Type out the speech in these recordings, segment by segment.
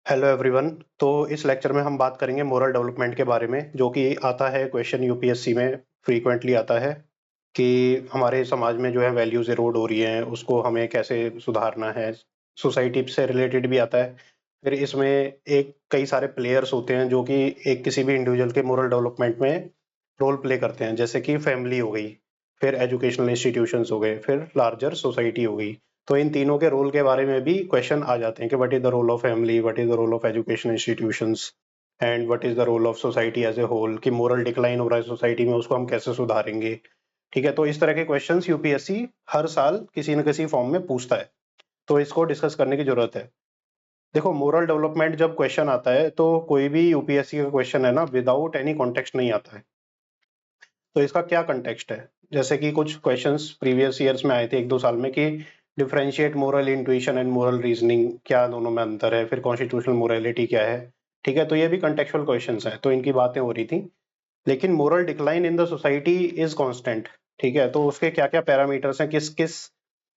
Hello everyone. तो इस lecture में हम बात करेंगे मोरल डेवलपमेंट के बारे में, जो कि आता है क्वेश्चन यूपीएससी में फ्रीक्वेंटली आता है कि हमारे समाज में जो है वैल्यूज इरोड हो रही हैं, उसको हमें कैसे सुधारना है। सोसाइटी से रिलेटेड भी आता है। फिर इसमें एक कई सारे प्लेयर्स होते हैं जो कि एक किसी भी इंडिविजुअल के मोरल डेवलपमेंट में रोल प्ले करते हैं, जैसे कि फैमिली हो गई, फिर एजुकेशनल इंस्टीट्यूशंस हो गए, फिर लार्जर सोसाइटी हो गई। तो इन तीनों के रोल के बारे में भी क्वेश्चन आ जाते हैं कि what is the role of family, what is the role of education institutions and what is the role of society as a whole, कि मोरल डिक्लाइन हो रहा है सोसाइटी में, उसको हम कैसे सुधारेंगे। ठीक है, तो इस तरह के क्वेश्चंस यूपीएससी हर साल किसी न किसी फॉर्म में पूछता है, तो इसको डिस्कस करने की जरूरत है। देखो, मोरल डेवलपमेंट जब क्वेश्चन आता है तो कोई भी यूपीएससी का क्वेश्चन है ना, विदाउट एनी कॉन्टेक्स्ट नहीं आता है। तो इसका क्या कंटेक्स्ट है, जैसे कि कुछ क्वेश्चंस प्रीवियस ईयर्स में आए थे 1-2 साल में कि differentiate moral intuition and moral reasoning, क्या दोनों में अंतर है, फिर कॉन्स्टिट्यूशनल मोरालिटी क्या है। ठीक है, तो ये भी कंटेक्चुअल क्वेश्चंस हैं, तो इनकी बातें हो रही थी। लेकिन moral decline in the society is constant. ठीक है, तो उसके क्या क्या पैरामीटर्स हैं, किस किस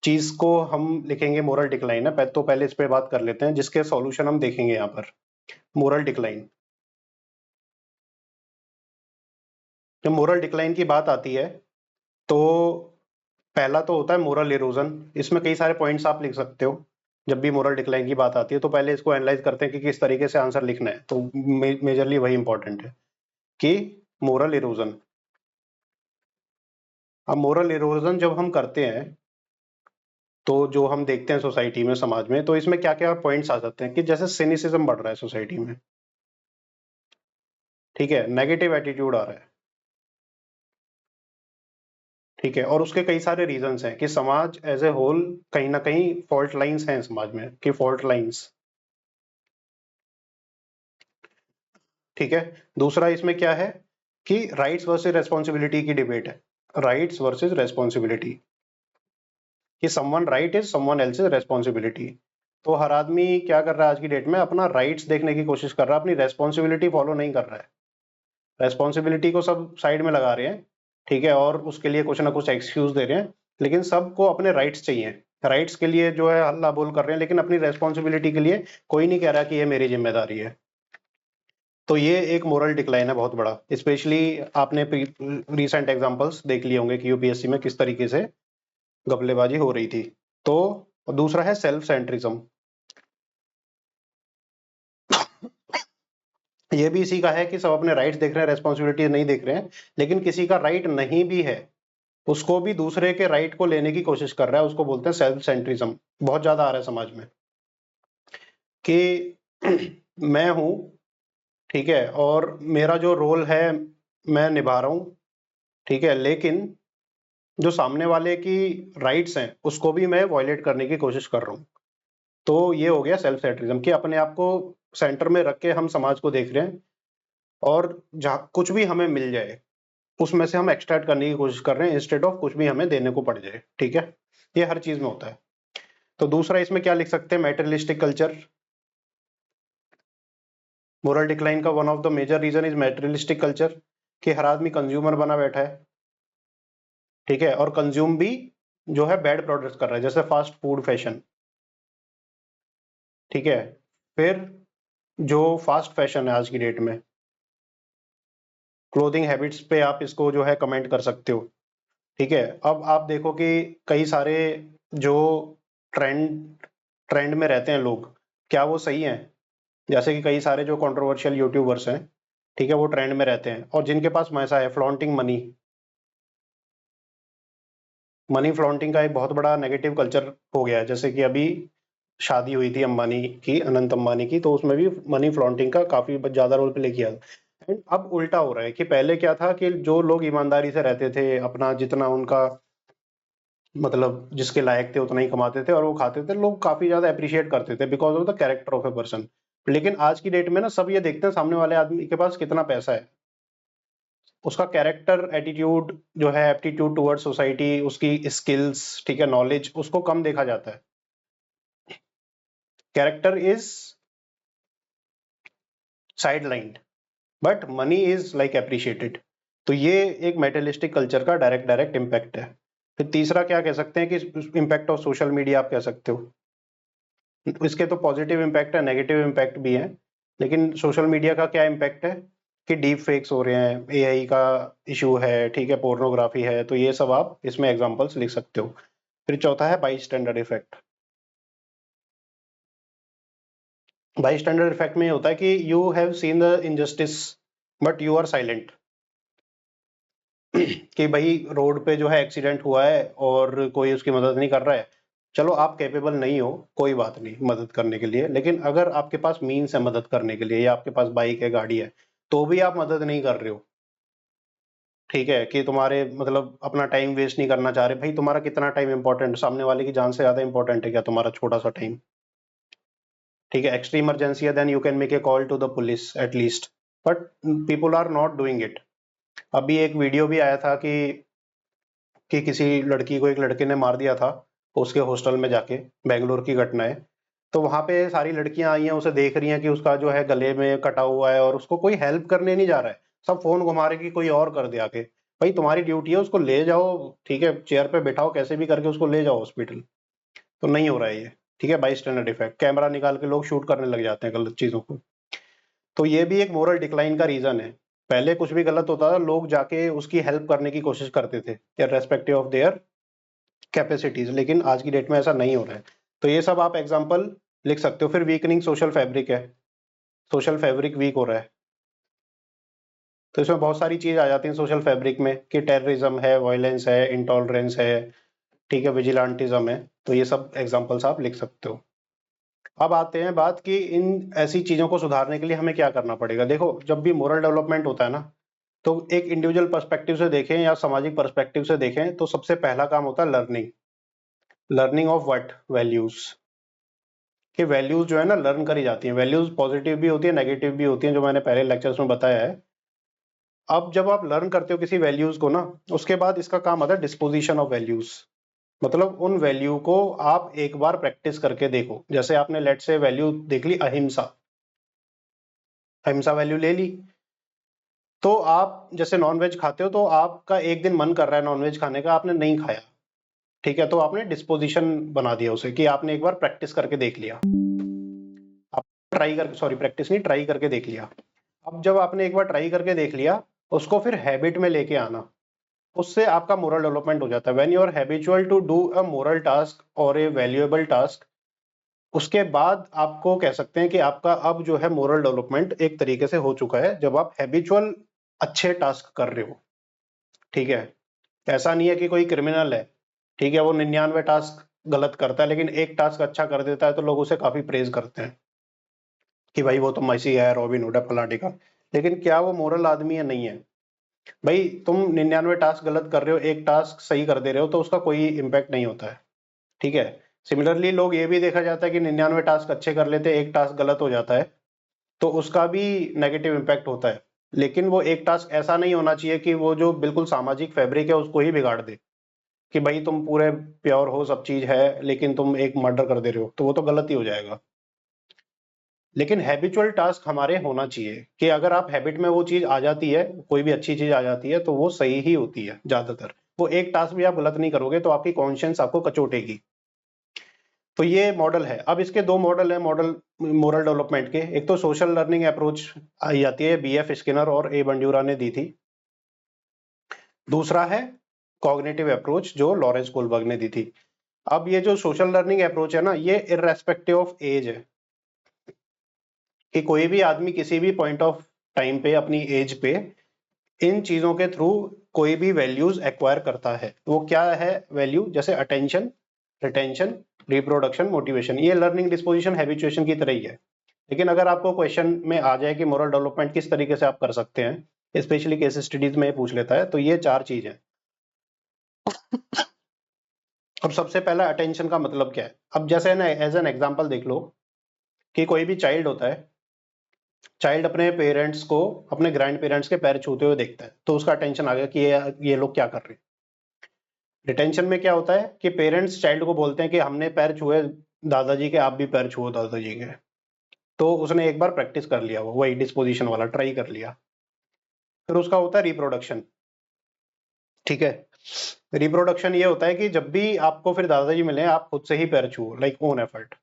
चीज को हम लिखेंगे मोरल डिक्लाइन है, तो पहले इस पे बात कर लेते हैं, जिसके सॉल्यूशन हम देखेंगे यहाँ पर। मोरल डिक्लाइन, जब मोरल डिक्लाइन की बात आती है तो पहला तो होता है मोरल इरोजन। इसमें कई सारे पॉइंट्स आप लिख सकते हो। जब भी मोरल डिक्लाइन की बात आती है तो पहले इसको एनालाइज करते हैं कि किस तरीके से आंसर लिखना है, तो मेजरली वही इंपॉर्टेंट है कि मोरल इरोजन। अब मोरल इरोजन जब हम करते हैं तो जो हम देखते हैं सोसाइटी में, समाज में, तो इसमें क्या क्या पॉइंट्स आ जाते हैं कि जैसे सिनिसिज्म बढ़ रहा है सोसाइटी में। ठीक है, नेगेटिव एटीट्यूड आ रहा है। ठीक है, और उसके कई सारे रीजंस हैं कि समाज एज ए होल कहीं ना कहीं फॉल्ट लाइंस हैं समाज में, कि फॉल्ट लाइंस। ठीक है, दूसरा इसमें क्या है कि राइट्स वर्सेस रेस्पॉन्सिबिलिटी की डिबेट है। राइट्स वर्सेस रेस्पॉन्सिबिलिटी, कि someone right is someone else's responsibility. तो हर आदमी क्या कर रहा है आज की डेट में, अपना राइट्स देखने की कोशिश कर रहा है, अपनी रेस्पॉन्सिबिलिटी फॉलो नहीं कर रहा है। रेस्पॉन्सिबिलिटी को सब साइड में लगा रहे हैं। ठीक है, और उसके लिए कुछ ना कुछ एक्सक्यूज दे रहे हैं, लेकिन सबको अपने राइट्स चाहिए। राइट्स के लिए जो है हल्ला बोल कर रहे हैं, लेकिन अपनी रेस्पॉन्सिबिलिटी के लिए कोई नहीं कह रहा कि ये मेरी जिम्मेदारी है। तो ये एक मोरल डिक्लाइन है बहुत बड़ा। स्पेशली आपने रिसेंट एग्जांपल्स देख लिए होंगे कि यूपीएससी में किस तरीके से घपलेबाजी हो रही थी। तो दूसरा है सेल्फ सेंट्रिज्म। ये भी इसी का है कि सब अपने राइट्स देख रहे हैं, रेस्पॉन्सिबिलिटी नहीं देख रहे हैं। लेकिन किसी का राइट नहीं भी है, उसको भी दूसरे के राइट को लेने की कोशिश कर रहा है, उसको बोलते हैं सेल्फ सेंट्रिज्म। बहुत ज्यादा आ रहा है समाज में कि मैं हूं, ठीक है, और मेरा जो रोल है मैं निभा रहा हूं। ठीक है, लेकिन जो सामने वाले की राइट्स हैं उसको भी मैं वॉयलेट करने की कोशिश कर रहा हूँ। तो ये हो गया सेल्फ सेंट्रिज्म, कि अपने आप को सेंटर में रख के हम समाज को देख रहे हैं, और जहाँ कुछ भी हमें मिल जाए उसमें से हम एक्सट्रैक्ट करने की कोशिश कर रहे हैं, इंस्टेड ऑफ कुछ भी हमें देने को पड़ जाए। ठीक है, ये हर चीज में होता है। तो दूसरा इसमें क्या लिख सकते हैं, मेटेरियलिस्टिक कल्चर। मोरल डिक्लाइन का one of the major reason is materialistic culture, कि हर आदमी कंज्यूमर बना बैठा है। ठीक है, और कंज्यूम भी जो है बैड प्रोडक्ट्स कर रहा है, जैसे फास्ट फूड, फैशन। ठीक है, फिर जो फास्ट फैशन है आज की डेट में, क्लोथिंग हैबिट्स पे आप इसको जो है कमेंट कर सकते हो। ठीक है, अब आप देखो कि कई सारे जो ट्रेंड ट्रेंड में रहते हैं लोग, क्या वो सही हैं? जैसे कि कई सारे जो कंट्रोवर्शियल यूट्यूबर्स हैं, ठीक है, वो ट्रेंड में रहते हैं, और जिनके पास पैसा है, फ्लॉन्टिंग मनी। मनी फ्लॉन्टिंग का एक बहुत बड़ा नेगेटिव कल्चर हो गया है। जैसे कि अभी शादी हुई थी अंबानी की, अनंत अंबानी की, तो उसमें भी मनी फ्लॉन्टिंग का काफी ज्यादा रोल प्ले किया। एंड अब उल्टा हो रहा है कि पहले क्या था कि जो लोग ईमानदारी से रहते थे, अपना जितना उनका मतलब जिसके लायक थे उतना ही कमाते थे और वो खाते थे, लोग काफी ज्यादा अप्रिशिएट करते थे because of the character of a person. लेकिन आज की डेट में ना सब ये देखते हैं सामने वाले आदमी के पास कितना पैसा है, उसका कैरेक्टर, एटीट्यूड जो है, एप्टीट्यूड टुवर्ड सोसाइटी, उसकी स्किल्स, ठीक है, नॉलेज, उसको कम देखा जाता है। Character is side lined, but money is like appreciated. तो ये एक मेटेरियलिस्टिक कल्चर का डायरेक्ट डायरेक्ट इम्पैक्ट है। फिर तीसरा क्या कह सकते हैं कि इम्पैक्ट ऑफ सोशल मीडिया आप कह सकते हो। इसके तो पॉजिटिव इम्पैक्ट है, नेगेटिव इम्पैक्ट भी है, लेकिन सोशल मीडिया का क्या इम्पैक्ट है कि डीप फेक्स हो रहे हैं, एआई का इशू है, ठीक है, पोर्नोग्राफी है, तो ये सब आप इसमें एग्जांपल्स लिख सकते हो। फिर चौथा है bystander effect. Bystander effect में ये होता है कि you have seen the injustice but you are silent. कि भाई रोड पे जो है एक्सीडेंट हुआ है और कोई उसकी मदद नहीं कर रहा है, चलो आप कैपेबल नहीं हो, कोई बात नहीं मदद करने के लिए, लेकिन अगर आपके पास मीन्स है मदद करने के लिए या आपके पास बाइक है, गाड़ी है, तो भी आप मदद नहीं कर रहे हो, ठीक है, कि तुम्हारे मतलब अपना टाइम वेस्ट नहीं करना चाह रहे, भाई तुम्हारा कितना टाइम इंपॉर्टेंट, सामने वाले की जान से ज्यादा इंपॉर्टेंट है क्या तुम्हारा छोटा सा टाइम? ठीक है, एक्सट्रीम इमरजेंसी है, then you can make a call to the police at least, but people are not doing it. अभी एक वीडियो भी आया था कि किसी लड़की को एक लड़के ने मार दिया था उसके हॉस्टल में जाके, बेंगलोर की घटना है। तो वहां पे सारी लड़कियां आई हैं, उसे देख रही हैं कि उसका जो है गले में कटा हुआ है, और उसको कोई हेल्प करने नहीं जा रहा है, सब फोन घुमा रहे कि कोई और कर दे आके। भाई तुम्हारी ड्यूटी है, उसको ले जाओ, ठीक है, चेयर पे बैठाओ, कैसे भी करके उसको ले जाओ हॉस्पिटल। तो नहीं हो रहा है ये, ठीक है, बाई स्टैंडर्ड इफेक्ट, कैमरा निकाल के लोग शूट करने लग जाते हैं गलत चीजों को। तो ये भी एक मोरल डिक्लाइन का रीजन है। पहले कुछ भी गलत होता था, लोग जाके उसकी हेल्प करने की कोशिश करते थे, इर्रेस्पेक्टिव ऑफ देयर कैपेसिटीज, लेकिन आज की डेट में ऐसा नहीं हो रहा है। तो ये सब आप एग्जांपल लिख सकते हो। फिर वीकनिंग सोशल फैब्रिक है, सोशल फैब्रिक वीक हो रहा है, तो इसमें बहुत सारी चीज आ जाती है सोशल फैब्रिक में, कि टेररिज्म है, वायलेंस है, इंटॉलरेंस है, ठीक है, विजिलेंटिज्म है, तो ये सब एग्जांपल्स आप लिख सकते हो। अब आते हैं बात कि इन ऐसी चीजों को सुधारने के लिए हमें क्या करना पड़ेगा। देखो, जब भी मोरल डेवलपमेंट होता है ना, तो एक इंडिविजुअल पर्सपेक्टिव से देखें या सामाजिक पर्सपेक्टिव से देखें, तो सबसे पहला काम होता है learning. Learning of what? Values. कि वैल्यूज जो है ना लर्न करी जाती हैं, वैल्यूज पॉजिटिव भी होती है, नेगेटिव भी होती हैं, जो मैंने पहले लेक्चर्स में बताया है। अब जब आप लर्न करते हो किसी वैल्यूज को ना, उसके बाद इसका काम आता है डिस्पोजिशन ऑफ वैल्यूज। मतलब उन वैल्यू को आप एक बार प्रैक्टिस करके देखो। जैसे आपने लेट से वैल्यू देख ली अहिंसा, अहिंसा वैल्यू ले ली, तो आप जैसे नॉनवेज खाते हो, तो आपका एक दिन मन कर रहा है नॉनवेज खाने का, आपने नहीं खाया, ठीक है, तो आपने डिस्पोजिशन बना दिया उसे, कि आपने एक बार प्रैक्टिस करके देख लिया, आप ट्राई करके, सॉरी प्रैक्टिस नहीं, ट्राई करके देख लिया। अब जब आपने एक बार ट्राई करके देख लिया, उसको फिर हैबिट में लेके आना, उससे आपका मोरल डेवलपमेंट हो जाता है। When you are habitual to do a moral task और ए वैल्यूएबल टास्क, उसके बाद आपको कह सकते हैं कि आपका अब जो है मोरल डेवलपमेंट एक तरीके से हो चुका है, जब आप हैबिचुअल अच्छे टास्क कर रहे हो, ठीक है। ऐसा नहीं है कि कोई क्रिमिनल है, ठीक है, वो 99 टास्क गलत करता है, लेकिन एक टास्क अच्छा कर देता है, तो लोग उसे काफी प्रेज करते हैं कि भाई वो तो मसी है, रॉबिन हुड है, फलाने का। लेकिन क्या वो मोरल आदमी है? नहीं है। भाई तुम 99 टास्क गलत कर रहे हो, एक टास्क सही कर दे रहे हो, तो उसका कोई इम्पैक्ट नहीं होता है, ठीक है। सिमिलरली लोग ये भी देखा जाता है कि 99 टास्क अच्छे कर लेते हैं, एक टास्क गलत हो जाता है, तो उसका भी नेगेटिव इम्पैक्ट होता है। लेकिन वो एक टास्क ऐसा नहीं होना चाहिए कि वो जो बिल्कुल सामाजिक फैब्रिक है उसको ही बिगाड़ दे, कि भाई तुम पूरे प्योर हो, सब चीज है, लेकिन तुम एक मर्डर कर दे रहे हो, तो वो तो गलत ही हो जाएगा। लेकिन हैबिचुअल टास्क हमारे होना चाहिए, कि अगर आप हैबिट में वो चीज आ जाती है, कोई भी अच्छी चीज आ जाती है, तो वो सही ही होती है ज्यादातर। वो एक टास्क भी आप गलत नहीं करोगे तो आपकी कॉन्शियंस आपको कचोटेगी। तो ये मॉडल है। अब इसके दो मॉडल है, मॉडल मोरल डेवलपमेंट के। एक तो सोशल लर्निंग अप्रोच आई जाती है, बीएफ स्किनर और ए बंड्यूरा ने दी थी। दूसरा है कॉग्निटिव अप्रोच, जो लॉरेंस कोलबर्ग ने दी थी। अब ये जो सोशल लर्निंग अप्रोच है ना, ये इररेस्पेक्टिव ऑफ एज है, कि कोई भी आदमी किसी भी पॉइंट ऑफ टाइम पे, अपनी एज पे, इन चीजों के थ्रू कोई भी वैल्यूज एक्वायर करता है। वो क्या है वैल्यू? जैसे अटेंशन, रिटेंशन, रिप्रोडक्शन, मोटिवेशन, ये लर्निंग, डिस्पोजिशन, हैबिचुएशन की तरह ही है। लेकिन अगर आपको क्वेश्चन में आ जाए कि मोरल डेवलपमेंट किस तरीके से आप कर सकते हैं, स्पेशली केस स्टडीज में पूछ लेता है, तो ये चार चीज है। अब सबसे पहला अटेंशन का मतलब क्या है? अब जैसे ना एज एन एग्जांपल देख लो, कि कोई भी चाइल्ड होता है, चाइल्ड अपने पेरेंट्स को, अपने ग्रैंड पेरेंट्स के पैर छूते हुए देखता है, तो उसका अटेंशन आ गया कि ये लोग क्या कर रहे हैं। रिटेंशन में क्या होता है कि पेरेंट्स चाइल्ड को बोलते हैं कि हमने पैर छुए दादाजी के, आप भी पैर छुओ दादाजी के, तो उसने एक बार प्रैक्टिस कर लिया, वो वही डिस्पोजिशन वाला ट्राई कर लिया। फिर उसका होता है रिप्रोडक्शन, ठीक है। रिप्रोडक्शन ये होता है कि जब भी आपको फिर दादाजी मिले, आप खुद से ही पैर छुओ, लाइक ओन एफर्ट।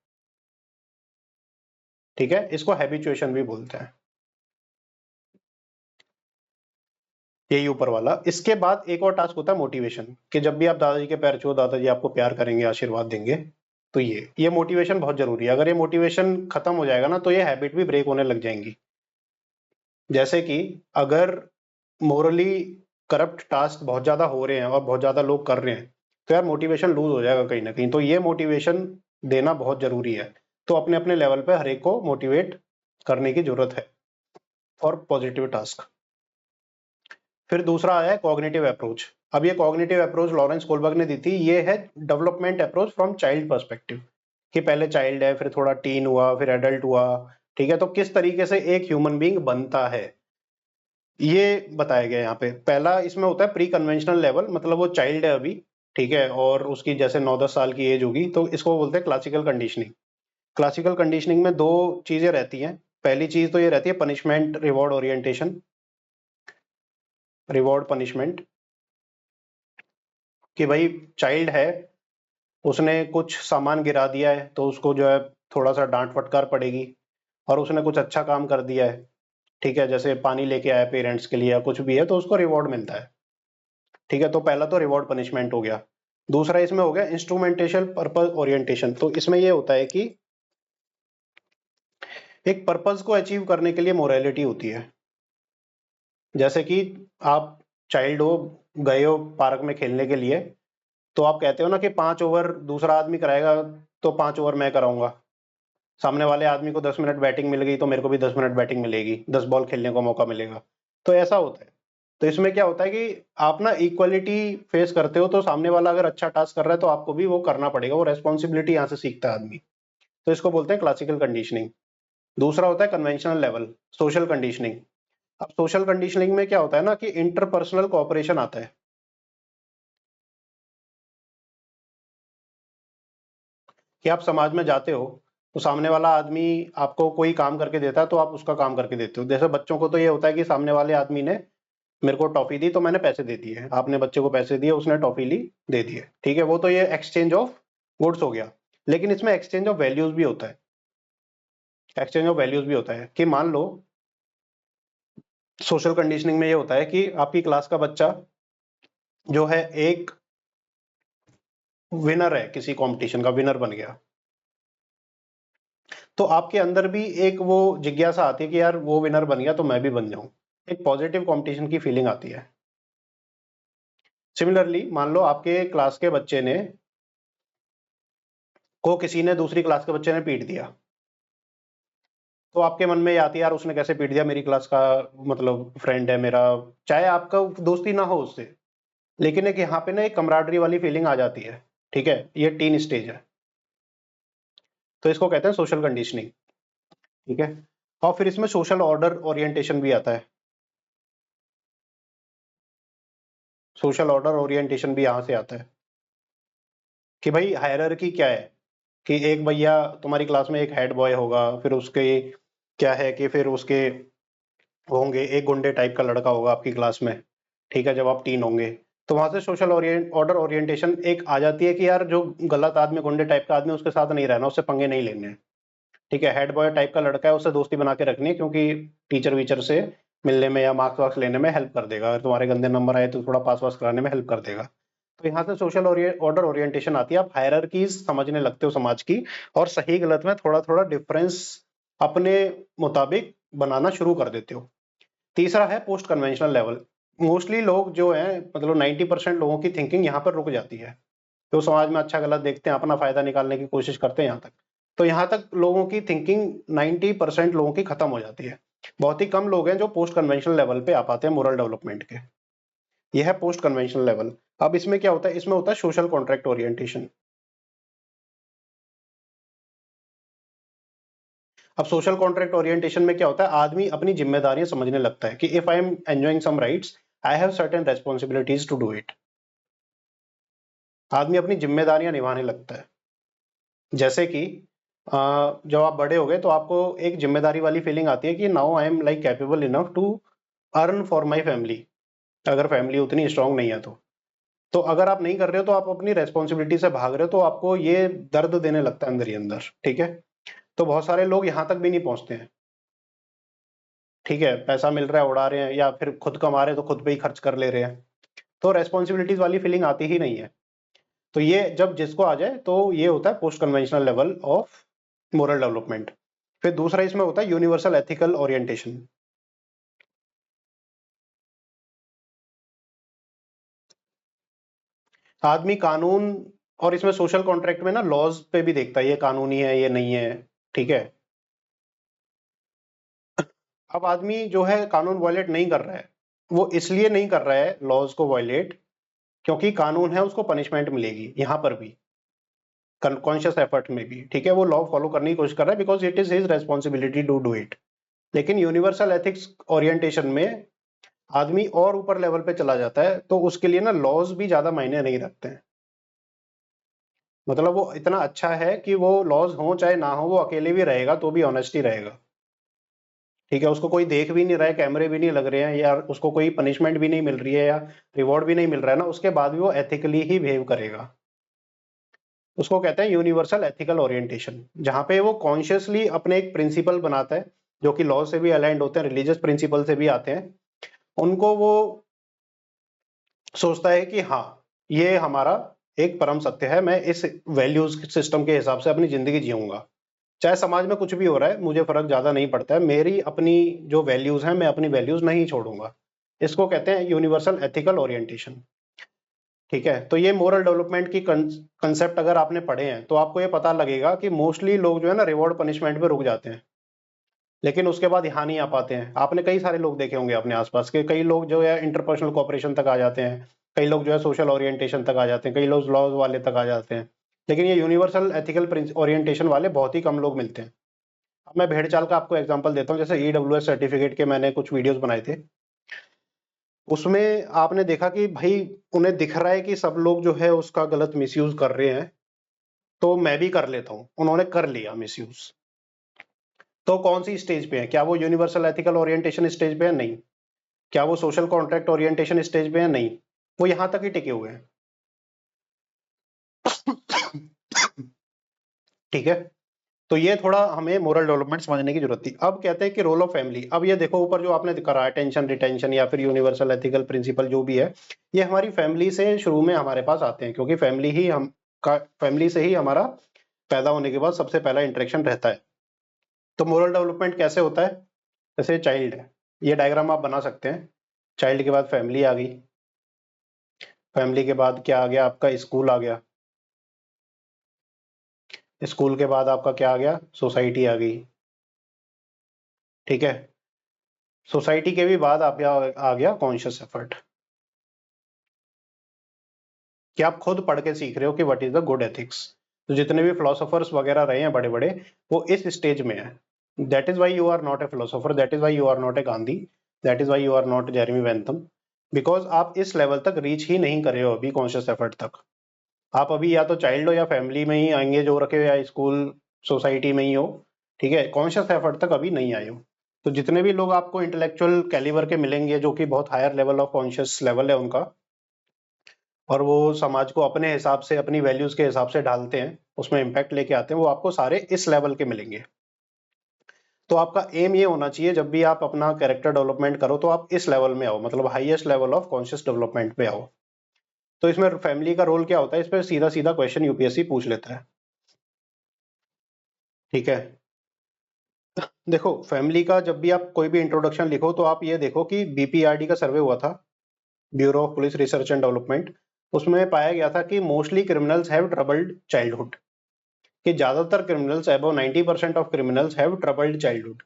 ठीक है, इसको हैबिचुएशन भी बोलते हैं, यही ऊपर वाला। इसके बाद एक और टास्क होता है मोटिवेशन, कि जब भी आप दादाजी के पैर छुओ, दादाजी आपको प्यार करेंगे, आशीर्वाद देंगे। तो ये मोटिवेशन बहुत जरूरी है। अगर ये मोटिवेशन खत्म हो जाएगा ना, तो ये हैबिट भी ब्रेक होने लग जाएंगी। जैसे कि अगर मोरली करप्ट टास्क बहुत ज्यादा हो रहे हैं और बहुत ज्यादा लोग कर रहे हैं, तो यार मोटिवेशन लूज हो जाएगा कहीं ना कहीं। तो ये मोटिवेशन देना बहुत जरूरी है। तो अपने अपने लेवल पे हर एक को मोटिवेट करने की जरूरत है फॉर पॉजिटिव टास्क। फिर दूसरा आया है कॉग्निटिव अप्रोच। अब ये कॉग्निटिव अप्रोच लॉरेंस कोलबर्ग ने दी थी। ये है development approach from child perspective, कि पहले चाइल्ड है, फिर थोड़ा टीन हुआ, फिर एडल्ट हुआ। ठीक है, तो किस तरीके से एक ह्यूमन बीइंग बनता है, ये बताया गया यहाँ पे। पहला इसमें होता है प्री कन्वेंशनल लेवल, मतलब वो चाइल्ड है अभी, ठीक है, और उसकी जैसे 9-10 साल की एज होगी, तो इसको बोलते हैं क्लासिकल कंडीशनिंग। क्लासिकल कंडीशनिंग में दो चीजें रहती हैं। पहली चीज तो ये रहती है punishment reward orientation, reward punishment, कि भाई चाइल्ड है, उसने कुछ सामान गिरा दिया है, तो उसको जो है थोड़ा सा डांट फटकार पड़ेगी। और उसने कुछ अच्छा काम कर दिया है, ठीक है, जैसे पानी लेके आया पेरेंट्स के लिए या कुछ भी है, तो उसको रिवॉर्ड मिलता है। ठीक है, तो पहला तो रिवॉर्ड पनिशमेंट हो गया। दूसरा इसमें हो गया इंस्ट्रूमेंटेशन पर्पस ओरिएंटेशन। तो इसमें ये होता है कि एक पर्पस को अचीव करने के लिए मोरालिटी होती है। जैसे कि आप चाइल्ड हो, गए हो पार्क में खेलने के लिए, तो आप कहते हो ना कि 5 ओवर दूसरा आदमी कराएगा, तो 5 ओवर मैं कराऊंगा। सामने वाले आदमी को 10 मिनट बैटिंग मिल गई, तो मेरे को भी 10 मिनट बैटिंग मिलेगी, 10 बॉल खेलने का मौका मिलेगा। तो ऐसा होता है। तो इसमें क्या होता है कि आप ना इक्वलिटी फेस करते हो, तो सामने वाला अगर अच्छा टास्क कर रहा है, तो आपको भी वो करना पड़ेगा। वो रेस्पॉन्सिबिलिटी यहाँ से सीखता है आदमी। तो इसको बोलते हैं क्लासिकल कंडीशनिंग। दूसरा होता है कन्वेंशनल लेवल, सोशल कंडीशनिंग। अब सोशल कंडीशनिंग में क्या होता है ना, कि इंटरपर्सनल कोऑपरेशन आता है। कि आप समाज में जाते हो, तो सामने वाला आदमी आपको कोई काम करके देता है, तो आप उसका काम करके देते हो। जैसे बच्चों को तो ये होता है कि सामने वाले आदमी ने मेरे को टॉफी दी, तो मैंने पैसे दे दिए। आपने बच्चे को पैसे दिए, उसने टॉफी ली, दे दिए। ठीक है, वो तो ये एक्सचेंज ऑफ गुड्स हो गया। लेकिन इसमें एक्सचेंज ऑफ वैल्यूज भी होता है। एक्सचेंज ऑफ वैल्यूज भी होता है कि मान लो सोशल कंडीशनिंग में ये होता है कि आपकी क्लास का बच्चा जो है एक विनर है, किसी कंपटीशन का विनर बन गया, तो आपके अंदर भी एक वो जिज्ञासा आती है कि यार वो विनर बन गया, तो मैं भी बन जाऊं। एक पॉजिटिव कंपटीशन की फीलिंग आती है। सिमिलरली मान लो आपके क्लास के बच्चे ने को किसी ने, दूसरी क्लास के बच्चे ने पीट दिया, तो आपके मन में ये आती है यार उसने कैसे पीट दिया, मेरी क्लास का मतलब फ्रेंड है मेरा, चाहे आपका दोस्ती ना हो उससे, लेकिन एक यहाँ पे ना एक कमराडरी वाली फीलिंग आ जाती है। ठीक है, ये टीन स्टेज है। तो इसको कहते हैं सोशल कंडीशनिंग। ठीक है, और फिर इसमें सोशल ऑर्डर ओरिएंटेशन भी आता है। सोशल ऑर्डर ओरिएंटेशन भी यहाँ से आता है कि भाई हायरार्की क्या है, कि एक भैया तुम्हारी क्लास में एक हेड बॉय होगा, फिर उसके क्या है कि फिर उसके होंगे एक गुंडे टाइप का लड़का होगा आपकी क्लास में। ठीक है, जब आप टीन होंगे, तो वहां से सोशल ऑर्डर ओरिएंटेशन एक आ जाती है कि यार जो गलत आदमी, गुंडे टाइप का आदमी, उसके साथ नहीं रहना, उससे पंगे नहीं लेने हैं। ठीक है, हेड बॉय टाइप का लड़का है, उससे दोस्ती बना के रखनी है, क्योंकि टीचर वीचर से मिलने में या मार्क्स वार्क्स लेने में हेल्प कर देगा। अगर तुम्हारे गंदे नंबर आए तो थोड़ा पास वास कराने में हेल्प कर देगा। तो यहाँ से सोशल ऑर्डर ओरिएंटेशन आती है। आप हायरार्कीज समझने लगते हो समाज की, और सही गलत में थोड़ा थोड़ा डिफरेंस अपने मुताबिक बनाना शुरू कर देते हो। तीसरा है पोस्ट कन्वेंशनल लेवल। मोस्टली लोग जो हैं, मतलब 90% लोगों की थिंकिंग यहाँ पर रुक जाती है। तो समाज में अच्छा गलत देखते हैं, अपना फायदा निकालने की कोशिश करते हैं यहाँ तक। तो यहाँ तक लोगों की थिंकिंग 90% लोगों की खत्म हो जाती है। बहुत ही कम लोग हैं जो पोस्ट कन्वेंशनल लेवल पे आ पाते हैं मोरल डेवलपमेंट के। यह है पोस्ट कन्वेंशनल लेवल। अब इसमें क्या होता है, इसमें होता है सोशल कॉन्ट्रैक्ट ओरिएंटेशन। अब सोशल कॉन्ट्रैक्ट ओरिएंटेशन में क्या होता है, आदमी अपनी जिम्मेदारियां समझने लगता है कि if I am enjoying some rights, I have certain responsibilities to do it. आदमी अपनी जिम्मेदारियां निभाने लगता है। जैसे कि जब आप बड़े हो गए, तो आपको एक जिम्मेदारी वाली फीलिंग आती है कि now I am like capable enough to earn for my family. अगर फैमिली उतनी स्ट्रांग नहीं है तो अगर आप नहीं कर रहे हो, तो आप अपनी रेस्पॉन्सिबिलिटी से भाग रहे हो, तो आपको ये दर्द देने लगता है अंदर ही अंदर। ठीक है, तो बहुत सारे लोग यहाँ तक भी नहीं पहुँचते हैं, ठीक है? पैसा मिल रहा है, उड़ा रहे हैं, या फिर खुद कमा रहे हैं तो खुद पे ही खर्च कर ले रहे हैं। तो रिस्पॉन्सिबिलिटीज़ वाली फीलिंग आती ही नहीं है। तो ये जब जिसको आ जाए तो ये होता है post conventional level of moral development. फिर दूसरा इसमें होता है यूनिवर्सल एथिकल ओरिएंटेशन। आदमी कानून और इसमें सोशल कॉन्ट्रैक्ट में ना लॉज पे भी देखता है, ये कानूनी है, ये नहीं है, ठीक है? अब आदमी जो है कानून वायलेट नहीं कर रहा है, वो इसलिए नहीं कर रहा है लॉज को वायलेट क्योंकि कानून है, उसको पनिशमेंट मिलेगी यहाँ पर भी, कॉन्शियस एफर्ट में भी, ठीक है? वो लॉ फॉलो करने की कोशिश कर रहा है because it is his responsibility to do it. लेकिन यूनिवर्सल एथिक्स ओरिएंटेशन में आदमी और ऊपर लेवल पे चला जाता है, तो उसके लिए ना लॉज भी ज्यादा मायने नहीं रखते हैं। मतलब वो इतना अच्छा है कि वो लॉज हो चाहे ना हो, वो अकेले भी रहेगा तो भी ऑनेस्टी रहेगा, ठीक है? उसको कोई देख भी नहीं रहा है, कैमरे भी नहीं लग रहे हैं, या उसको कोई पनिशमेंट भी नहीं मिल रही है, या रिवॉर्ड भी नहीं मिल रहा है ना, उसके बाद भी वो एथिकली ही बिहेव करेगा। उसको कहते हैं यूनिवर्सल एथिकल ओरिएंटेशन, जहां पे वो कॉन्शियसली अपने एक प्रिंसिपल बनाता है जो कि लॉ से भी अलाइंड होते हैं, रिलीजियस प्रिंसिपल से भी आते हैं। उनको वो सोचता है कि हाँ, ये हमारा एक परम सत्य है, मैं इस वैल्यूज सिस्टम के हिसाब से अपनी जिंदगी जीऊंगा, चाहे समाज में कुछ भी हो रहा है मुझे फर्क ज्यादा नहीं पड़ता है, मेरी अपनी जो वैल्यूज हैं मैं अपनी वैल्यूज नहीं छोड़ूंगा। इसको कहते हैं यूनिवर्सल एथिकल ओरिएंटेशन, ठीक है? तो ये मोरल डेवलपमेंट की कंसेप्ट अगर आपने पढ़े हैं तो आपको ये पता लगेगा कि मोस्टली लोग जो है ना रिवॉर्ड पनिशमेंट पे रुक जाते हैं, लेकिन उसके बाद यहाँ नहीं आ पाते हैं। आपने कई सारे लोग देखे होंगे अपने आसपास के, कई लोग जो है इंटरपर्सनल कोऑपरेशन तक आ जाते हैं, कई लोग जो है सोशल ओरिएंटेशन तक आ जाते हैं, कई लोग लॉज वाले तक आ जाते हैं, लेकिन ये यूनिवर्सल एथिकल ओरिएंटेशन वाले बहुत ही कम लोग मिलते हैं। अब मैं भेड़ चाल का आपको एग्जांपल देता हूँ, जैसे ईडब्ल्यूएस सर्टिफिकेट के मैंने कुछ वीडियोस बनाए थे, उसमें आपने देखा कि भाई उन्हें दिख रहा है कि सब लोग जो है उसका गलत मिसयूज कर रहे हैं, तो मैं भी कर लेता हूँ। उन्होंने कर लिया मिसयूज, तो कौन सी स्टेज पे है? क्या वो यूनिवर्सल एथिकल ओरिएंटेशन स्टेज पे है? नहीं। क्या वो सोशल कॉन्ट्रैक्ट ओरिएंटेशन स्टेज पे है? नहीं। वो यहां तक ही टिके हुए हैं, ठीक है? तो ये थोड़ा हमें मोरल डेवलपमेंट समझने की जरूरत थी। अब कहते हैं कि रोल ऑफ फैमिली। अब ये देखो ऊपर जो आपने करा अटेंशन रिटेंशन या फिर यूनिवर्सल एथिकल प्रिंसिपल जो भी है, ये हमारी फैमिली से शुरू में हमारे पास आते हैं, क्योंकि फैमिली से ही हमारा पैदा होने के बाद सबसे पहला इंटरेक्शन रहता है। तो मोरल डेवलपमेंट कैसे होता है? जैसे चाइल्ड है, ये डायग्राम आप बना सकते हैं। चाइल्ड के बाद फैमिली आ गई, फैमिली के बाद क्या आ गया? आपका स्कूल आ गया, स्कूल के बाद आपका क्या आ गया? सोसाइटी आ गई, ठीक है? सोसाइटी के भी बाद आप आ गया कॉन्शियस एफर्ट, कि आप खुद पढ़ के सीख रहे हो कि what is the good ethics. तो जितने भी फिलोसोफर्स वगैरह रहे हैं बड़े बड़े, वो इस स्टेज में है। That is why you are not a philosopher, that is why you are not a Gandhi, that is why you are not Jeremy Bentham, because आप इस लेवल तक रीच ही नहीं करे हो अभी कॉन्शियस एफर्ट तक। आप अभी या तो चाइल्ड हो या फैमिली में ही एंगेज हो रखे हो, या स्कूल सोसाइटी में ही हो, ठीक है? कॉन्शियस एफर्ट तक अभी नहीं आए हो। तो जितने भी लोग आपको इंटेलेक्चुअल कैलिबर के मिलेंगे जो कि बहुत higher level of conscious level है उनका, और वो समाज को अपने हिसाब से अपनी वैल्यूज के हिसाब से ढालते हैं, उसमें इम्पैक्ट लेके आते हैं, वो आपको सारे इस लेवल के मिलेंगे। तो आपका एम ये होना चाहिए जब भी आप अपना कैरेक्टर डेवलपमेंट करो तो आप इस लेवल में आओ, मतलब highest level of conscious development पे आओ। तो इसमें फैमिली का रोल क्या होता है? इस पर सीधा सीधा क्वेश्चन यूपीएससी पूछ लेता है, ठीक है? देखो फैमिली का जब भी आप कोई भी इंट्रोडक्शन लिखो तो आप ये देखो कि बीपीआरडी का सर्वे हुआ था, bureau of police research and development, उसमें पाया गया था कि mostly criminals have troubled childhood, कि ज्यादातर criminals above 90% of criminals have troubled childhood,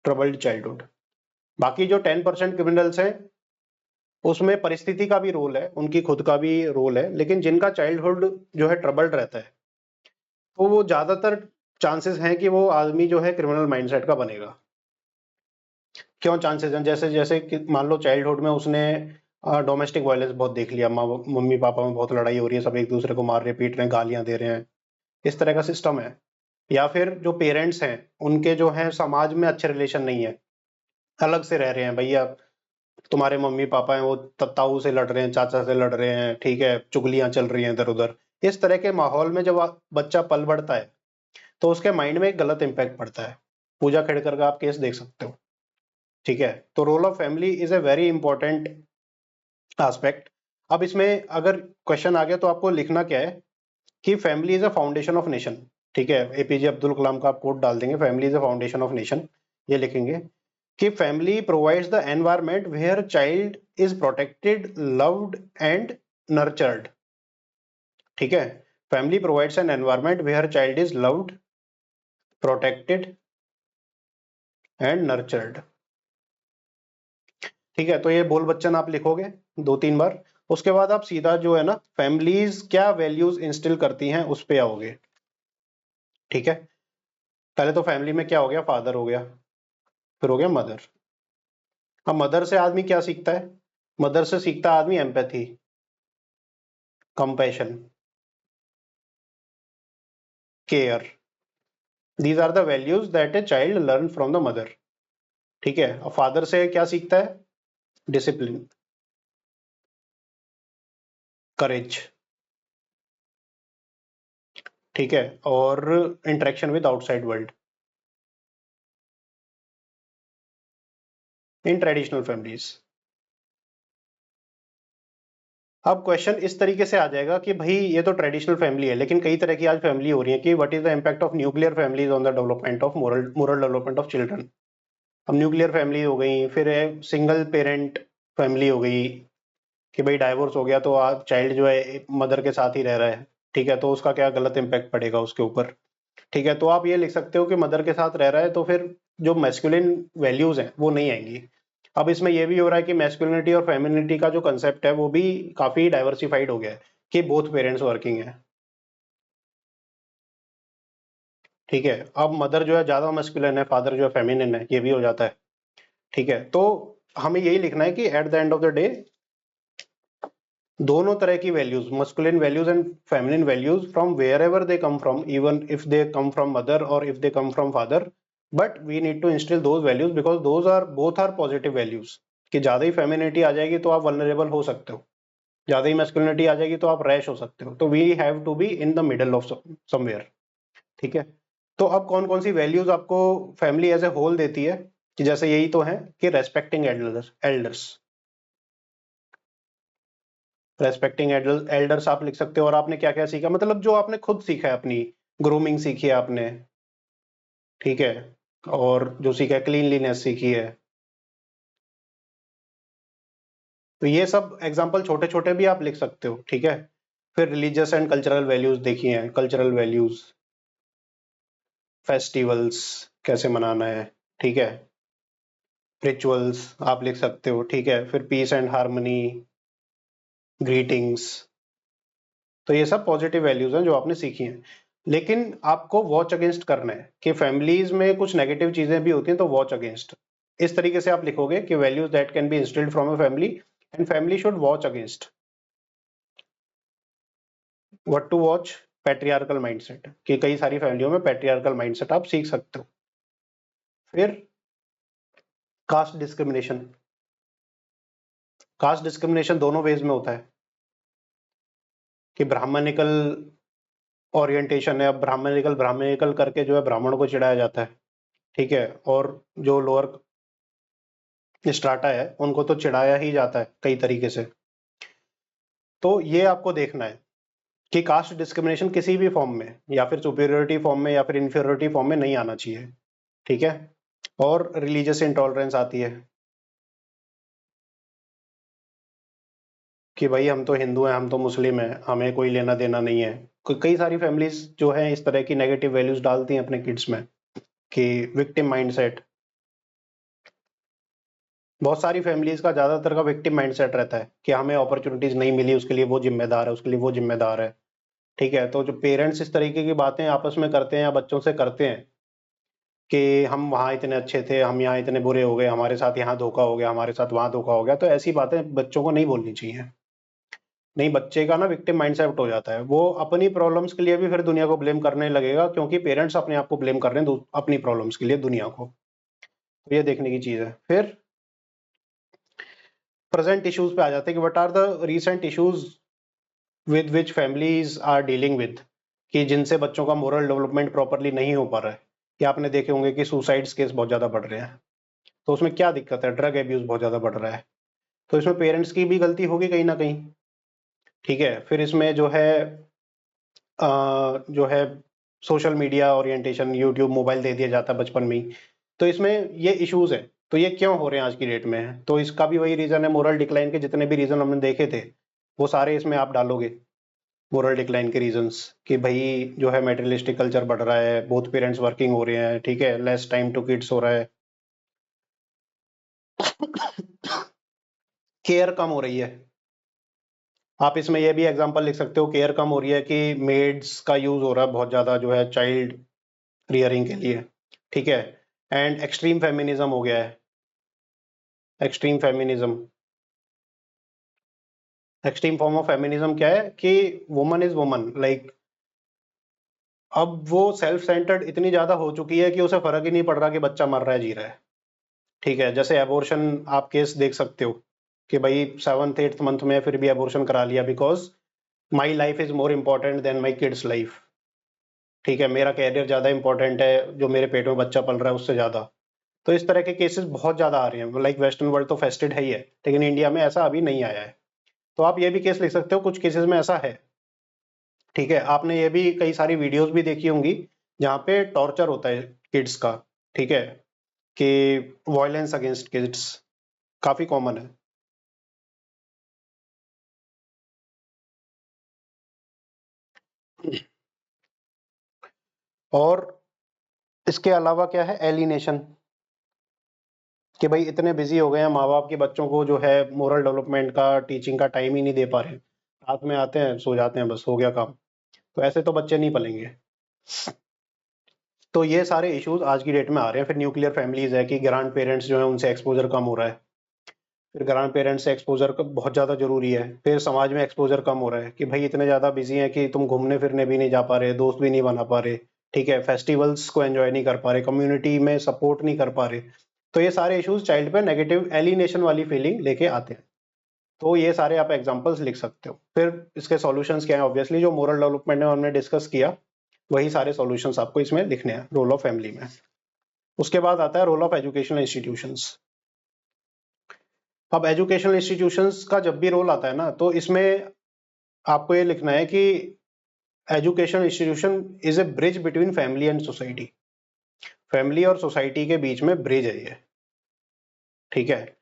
troubled childhood. बाकी जो 10% क्रिमिनल्स हैं उसमें परिस्थिति का भी रोल है, उनकी खुद का भी रोल है, लेकिन जिनका चाइल्डहुड जो है ट्रबल्ड रहता है, तो वो ज्यादातर चांसेस हैं कि वो आदमी जो है क्रिमिनल माइंडसेट का बनेगा। क्यों चांसेस हैं? जैसे जैसे कि मान लो चाइल्डहुड में उसने डोमेस्टिक वायलेंस बहुत देख लिया, मम्मी पापा में बहुत लड़ाई हो रही है, सब एक दूसरे को मार रहे पीट रहे हैं, गालियां दे रहे हैं, इस तरह का सिस्टम है। या फिर जो पेरेंट्स हैं उनके जो है समाज में अच्छे रिलेशन नहीं है, अलग से रह रहे हैं, भैया तुम्हारे मम्मी पापा हैं वो ताऊ से लड़ रहे हैं, चाचा से लड़ रहे हैं, ठीक है? चुगलियां चल रही हैं इधर उधर, इस तरह के माहौल में जब बच्चा पल बढ़ता है तो उसके माइंड में एक गलत इम्पैक्ट पड़ता है। पूजा खेड़कर का आप केस देख सकते हो, ठीक है। तो role of family is a very important aspect. अब इसमें अगर क्वेश्चन आ गया तो आपको लिखना क्या है कि family is a foundation of nation, ठीक है। एपीजे अब्दुल कलाम का आप कोट डाल देंगे, family is a foundation of nation, ये लिखेंगे कि family provides the environment where child is protected, loved and nurtured, ठीक है। Family provides an environment where child is loved, protected and nurtured, ठीक है। तो ये बोल बच्चन आप लिखोगे 2-3 बार। उसके बाद आप सीधा जो है ना फैमिलीज क्या वैल्यूज इंस्टिल करती हैं उस पे आओगे, ठीक है। पहले तो फैमिली में क्या हो गया, फादर हो गया, फिर हो गया मदर। अब मदर से आदमी क्या सीखता है, मदर से सीखता है आदमी empathy, compassion, care. These are the values that a child learn from the mother, ठीक है। अब फादर से क्या सीखता है, डिसिप्लिन, करेज, ठीक है, और interaction with outside world in traditional families. अब क्वेश्चन इस तरीके से आ जाएगा कि भाई ये तो ट्रेडिशनल फैमिली है, लेकिन कई तरह की आज फैमिली हो रही है कि what is the impact of nuclear families on the development of moral development of children. अब न्यूक्लियर फैमिली हो गई, फिर सिंगल पेरेंट फैमिली हो गई कि भाई डाइवोर्स हो गया तो आज चाइल्ड जो है मदर के साथ ही रह रहा है, ठीक है। तो उसका क्या गलत इम्पैक्ट पड़ेगा उसके ऊपर, ठीक है। तो आप ये लिख सकते हो कि मदर के साथ रह रहा है तो फिर जो मैस्कुलिन वैल्यूज हैं वो नहीं आएंगी। अब इसमें ये भी हो रहा है कि मैस्कुलिनिटी और फेमिनिटी का जो कंसेप्ट है वो भी काफी डाइवर्सिफाइड हो गया है कि बोथ पेरेंट्स वर्किंग है, ठीक है। अब मदर जो है ज्यादा मैस्कुलिन है, फादर जो है फेमिनिन है, ये भी हो जाता है, ठीक है। तो हमें यही लिखना है कि at the end of the day दोनों तरह की values, masculine values and feminine values, from wherever they come from, even if they come from mother और if they come from father, but we need to instil those values because those are both are positive values. कि ज्यादा ही femininity आ जाएगी तो आप vulnerable हो सकते हो, ज्यादा ही मैस्कुलिनिटी आ जाएगी तो आप रैश हो सकते हो। तो we have to be in the middle of somewhere, ठीक है। तो अब कौन कौन सी वैल्यूज आपको फैमिली एज ए होल देती है, कि जैसे यही तो है कि रेस्पेक्टिंग एल्डर्स, रेस्पेक्टिंग एल्डर्स आप लिख सकते हो। और आपने क्या क्या सीखा, मतलब जो आपने खुद सीखा है, अपनी ग्रूमिंग सीखी है आपने, ठीक है, और जो सीखा है क्लीनलीनेस सीखी है। तो ये सब एग्जांपल छोटे छोटे भी आप लिख सकते हो, ठीक है। फिर रिलीजियस एंड कल्चरल वैल्यूज देखी हैं, कल्चरल वैल्यूज, फेस्टिवल्स कैसे मनाना है, ठीक है, रिचुअल्स आप लिख सकते हो, ठीक है। फिर पीस एंड हार्मनी, ग्रीटिंग्स। तो ये सब पॉजिटिव वैल्यूज हैं जो आपने सीखी हैं। लेकिन आपको वॉच अगेंस्ट करना है कि फैमिलीज में कुछ नेगेटिव चीजें भी होती हैं, तो वॉच अगेंस्ट इस तरीके से आप लिखोगे कि values that can be instilled from a family and family should watch against. What to watch, patriarchal mindset, कि कई सारी फैमिलियों में पैट्रियार्कल माइंडसेट आप सीख सकते हो। फिर कास्ट डिस्क्रिमिनेशन, कास्ट डिस्क्रिमिनेशन दोनों वेज में होता है कि ब्राह्मणिकल ओरिएंटेशन है, अब ब्राह्मणिकल ब्राह्मणिकल करके जो है ब्राह्मणों को चिढ़ाया जाता है, ठीक है। और जो लोअर स्ट्राटा है उनको तो चिढ़ाया ही जाता है कई तरीके से। तो ये आपको देखना है कि कास्ट डिस्क्रिमिनेशन किसी भी फॉर्म में, या फिर सुपीरियोरिटी फॉर्म में या फिर इंफीरियोरिटी फॉर्म में नहीं आना चाहिए, ठीक है। और रिलीजियस इंटॉलरेंस आती है कि भाई हम तो हिंदू हैं, हम तो मुस्लिम हैं, हमें कोई लेना देना नहीं है। कई सारी फैमिलीज जो है इस तरह की नेगेटिव वैल्यूज डालती हैं अपने किड्स में कि विक्टिम माइंडसेट। बहुत सारी फैमिलीज का ज्यादातर का विक्टिम माइंडसेट रहता है कि हमें अपॉर्चुनिटीज नहीं मिली, उसके लिए वो जिम्मेदार है, उसके लिए वो जिम्मेदार है, ठीक है। तो जो पेरेंट्स इस तरीके की बातें आपस में करते हैं या बच्चों से करते हैं कि हम वहाँ इतने अच्छे थे, हम यहाँ इतने बुरे हो गए, हमारे साथ यहाँ धोखा हो गया, हमारे साथ वहाँ धोखा हो गया, तो ऐसी बातें बच्चों को नहीं बोलनी चाहिए। नहीं, बच्चे का ना विक्टिम माइंडसेट हो जाता है, वो अपनी प्रॉब्लम्स के लिए भी फिर दुनिया को ब्लेम करने लगेगा, क्योंकि पेरेंट्स अपने आप को ब्लेम कर रहे हैं अपनी प्रॉब्लम्स के लिए दुनिया को। तो ये देखने की चीज है। फिर प्रेजेंट इश्यूज पे आ जाते हैं कि what are the recent issues with which families are dealing with, कि जिनसे बच्चों का मोरल डेवलपमेंट प्रॉपरली नहीं हो पा रहा है, कि आपने देखे होंगे कि सुसाइड्स केस बहुत ज़्यादा बढ़ रहे हैं, तो उसमें क्या दिक्कत है, ड्रग एब्यूज बहुत ज़्यादा बढ़ रहा है, तो इसमें पेरेंट्स की भी गलती होगी कहीं ना कहीं। ठीक है, फिर इसमें जो है social media orientation, YouTube, mobile दे दिया जाता है बचपन में ही, तो इसमें ये इश्यूज है। तो ये क्यों हो रहे हैं आज की डेट में, तो इसका भी वही रीजन है, मोरल डिक्लाइन के जितने भी रीजन हमने देखे थे वो सारे इसमें आप डालोगे, मोरल डिक्लाइन के रीजंस, कि भाई जो है मेटेरियलिस्टिक कल्चर बढ़ रहा है, बोथ पेरेंट्स वर्किंग हो रहे हैं, ठीक है, लेस टाइम टू किड्स हो रहा है, केयर कम हो रही है। आप इसमें ये भी एग्जांपल लिख सकते हो, केयर कम हो रही है कि मेड्स का यूज हो रहा है बहुत ज्यादा जो है चाइल्ड रियरिंग के लिए, ठीक है, एंड एक्सट्रीम फेमिनिज्म हो गया है। Extreme feminism, extreme form of feminism क्या है कि वुमन इज वुमन, लाइक अब वो सेल्फ सेंटर्ड इतनी ज्यादा हो चुकी है कि उसे फर्क ही नहीं पड़ रहा कि बच्चा मर रहा है जी रहा है। ठीक है, जैसे एबॉर्शन आप केस देख सकते हो कि भाई 7th 8th मंथ में फिर भी एबॉर्शन करा लिया, because my life is more important then my kids life. ठीक है, मेरा कैरियर ज्यादा इंपॉर्टेंट है, जो मेरे पेट में बच्चा पल रहा है उससे ज्यादा। तो इस तरह के केसेस बहुत ज्यादा आ रहे हैं, लाइक वेस्टर्न वर्ल्ड तो फेस्टेड है ही है, लेकिन इंडिया में ऐसा अभी नहीं आया है। तो आप ये भी केस लिख सकते हो, कुछ केसेस में ऐसा है। ठीक है, आपने ये भी कई सारी वीडियोस भी देखी होंगी जहाँ पे टॉर्चर होता है किड्स का, ठीक है, कि वायलेंस अगेंस्ट किड्स काफी कॉमन है। और इसके अलावा क्या है, एलिनेशन, कि भाई इतने बिजी हो गए हैं माँ बाप के, बच्चों को जो है मोरल डेवलपमेंट का, टीचिंग का टाइम ही नहीं दे पा रहे, रात में आते हैं सो जाते हैं, बस हो गया काम। तो ऐसे तो बच्चे नहीं पलेंगे। तो ये सारे इश्यूज आज की डेट में आ रहे हैं। फिर न्यूक्लियर फैमिलीज है कि ग्रैंड पेरेंट्स जो है उनसे एक्सपोजर कम हो रहा है, फिर ग्रैंड पेरेंट्स से एक्सपोजर बहुत ज़्यादा जरूरी है। फिर समाज में एक्सपोजर कम हो रहा है कि भाई इतने ज़्यादा बिजी हैं कि तुम घूमने फिरने भी नहीं जा पा रहे, दोस्त भी नहीं बना पा रहे, ठीक है, फेस्टिवल्स को एंजॉय नहीं कर पा रहे, कम्युनिटी में सपोर्ट नहीं कर पा रहे। तो ये सारे इश्यूज चाइल्ड पे नेगेटिव एलिनेशन वाली फीलिंग लेके आते हैं। तो ये सारे आप एग्जांपल्स लिख सकते हो। फिर इसके सॉल्यूशंस क्या है, ऑब्वियसली जो मोरल डेवलपमेंट में हमने डिस्कस किया वही सारे सॉल्यूशंस आपको इसमें लिखने हैं रोल ऑफ फैमिली में। उसके बाद आता है रोल ऑफ एजुकेशनल इंस्टीट्यूशंस। अब एजुकेशनल इंस्टीट्यूशंस का जब भी रोल आता है ना, तो इसमें आपको ये लिखना है कि education institution is a bridge between family and society. Family और सोसाइटी के बीच में ब्रिज है ये, ठीक है।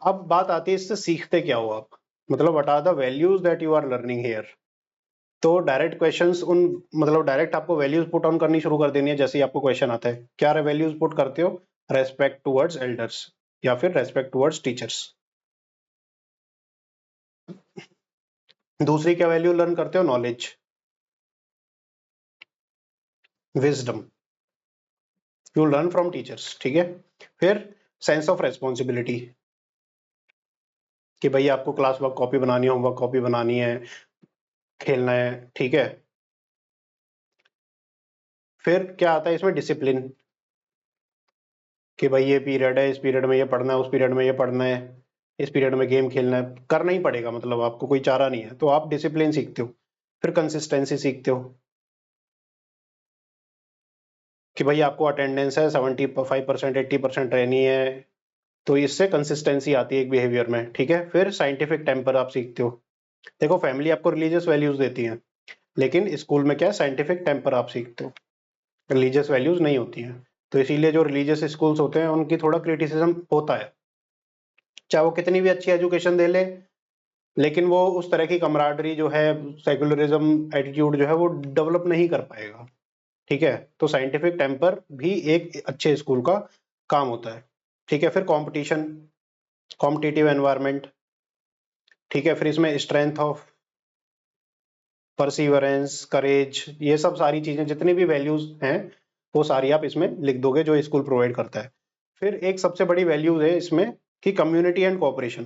अब बात आती है इससे सीखते क्या हो आप, मतलब what are the values that you are learning here. तो डायरेक्ट क्वेश्चंस उन, मतलब डायरेक्ट आपको वैल्यूज पुट ऑन करनी शुरू कर देनी है। जैसे ही आपको क्वेश्चन आता है, क्या वैल्यूज पुट करते हो, रेस्पेक्ट टुवर्ड्स एल्डर्स या फिर रेस्पेक्ट टुवर्ड्स टीचर्स। दूसरी क्या वैल्यू लर्न करते हो, knowledge, wisdom, you learn from teachers, ठीक है। फिर सेंस ऑफ रेस्पॉन्सिबिलिटी, कि भाई आपको क्लास वर्क कॉपी बनानी है, होमवर्क कॉपी बनानी है, खेलना है, ठीक है। फिर क्या आता है इसमें, डिसिप्लिन, कि भाई ये पीरियड है, इस पीरियड में ये पढ़ना है, उस पीरियड में ये पढ़ना है, इस पीरियड में गेम खेलना है, करना ही पड़ेगा, मतलब आपको कोई चारा नहीं है, तो आप डिसिप्लिन सीखते हो। फिर कंसिस्टेंसी सीखते हो, कि भाई आपको अटेंडेंस है 75% 80% रहनी है, तो इससे कंसिस्टेंसी आती है एक बिहेवियर में, ठीक है। फिर साइंटिफिक टेम्पर आप सीखते हो। देखो फैमिली आपको रिलीजियस वैल्यूज देती है, लेकिन स्कूल में क्या है, साइंटिफिक टेम्पर आप सीखते हो, रिलीजियस वैल्यूज नहीं होती हैं। तो इसीलिए जो रिलीजियस स्कूल्स होते हैं उनकी थोड़ा क्रिटिसिज्म होता है, चाहे वो कितनी भी अच्छी एजुकेशन दे ले, लेकिन वो उस तरह की कमराडरी जो है, सेकुलरिज्म एटीट्यूड जो है वो डेवलप नहीं कर पाएगा, ठीक है। तो साइंटिफिक टेम्पर भी एक अच्छे स्कूल का काम होता है, ठीक है। फिर कंपटीशन, कॉम्पिटिटिव एनवायरनमेंट, ठीक है। फिर इसमें स्ट्रेंथ ऑफ परसिवरेंस, करेज, ये सब सारी चीजें जितनी भी वैल्यूज हैं वो सारी आप इसमें लिख दोगे जो स्कूल प्रोवाइड करता है। फिर एक सबसे बड़ी वैल्यू है इसमें कि community and cooperation.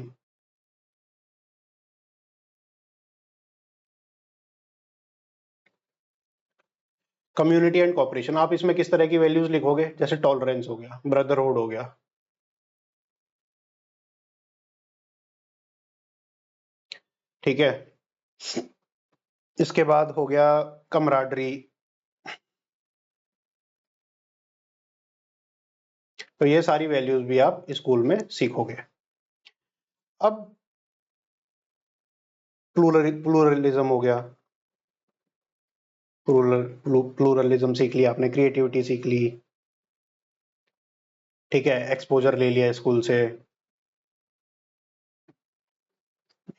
Community and cooperation, आप इसमें किस तरह की वैल्यूज लिखोगे, जैसे टॉलरेंस हो गया, ब्रदरहुड हो गया, ठीक है। इसके बाद हो गया कमराडरी। तो ये सारी वैल्यूज भी आप स्कूल में सीखोगे। अब प्लूरलिज्म हो गया, प्लूरलिज्म सीख लिया आपने, क्रिएटिविटी सीख ली, ठीक है, एक्सपोजर ले लिया स्कूल से